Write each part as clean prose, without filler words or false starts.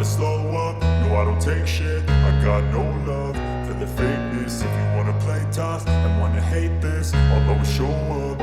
never slow up, no I don't take shit. I got no love for the fakeness. If you wanna play tough and wanna hate this, I'll always show up.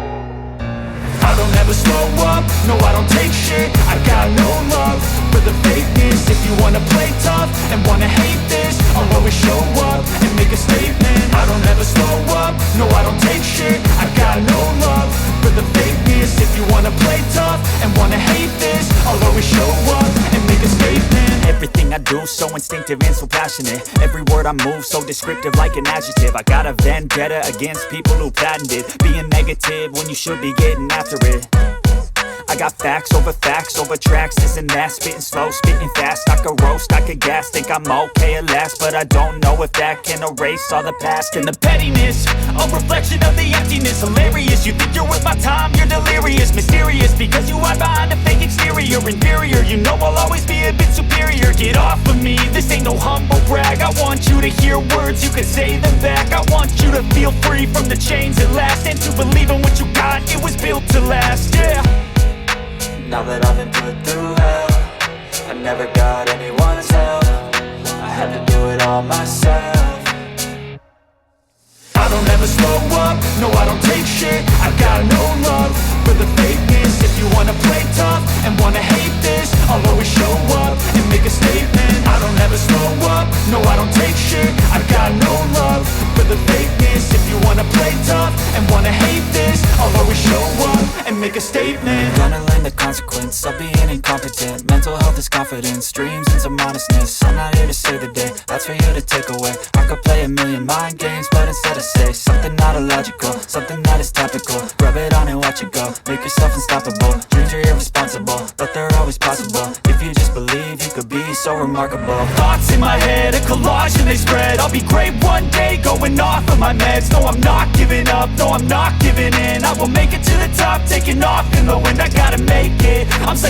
I don't ever slow up, no I don't take shit. I got no love for the fakeness. If you wanna play tough and wanna hate this, I'll always show up and make a statement. I don't ever slow up, no I don't take shit. I got no love for the fakeness. If you wanna play tough and wanna hate this, I'll always show up and make a statement. Everything I do so instinctive and so passionate. Every word I move so descriptive like an adjective. I got a vendetta against people who patented being negative when you should be getting after it. I got facts over tracks, this and that. Spitting slow, spitting fast. I could roast, I could gas. Think I'm okay at last, but I don't know if that can erase all the past. And the pettiness, a reflection of the emptiness. Hilarious, you think you're worth my time, you're delirious. Mysterious, because you hide behind a fake exterior. Inferior, you know I'll always be a bit superior. Get off of me, this ain't no humble brag. I want you to hear words, you can say them back. I want you to feel free from the chains at last, and to believe in what you got, it was built to last, yeah. Now that I've been put through hell, I never got anyone's help. I had to do it all myself. I don't ever slow up, no I don't take shit. I got no love for the fakeness. If you wanna play tough and wanna hate this, I'll always show up and make a statement. I don't ever slow up, no I don't take shit. I got no love for the fakeness. If you wanna play tough and wanna hate this, I'll always show up and make a statement. Gonna learn the consequence of being incompetent. Mental health is confidence, dreams and some honestness. I'm not here to save the day, that's for you to take away. I could play a million mind games, but instead I say something not illogical, something that is topical. Rub it on and watch it go, make yourself unstoppable. Dreams are irresponsible, but they're always possible. If you just believe, you could be so remarkable. Thoughts in my head, a collage and they spread. I'll be great one day, going off of my meds. No, I'm not giving up, no, I'm not giving in. I will make it to the top, taking off in the wind. I gotta make it, I'm safe.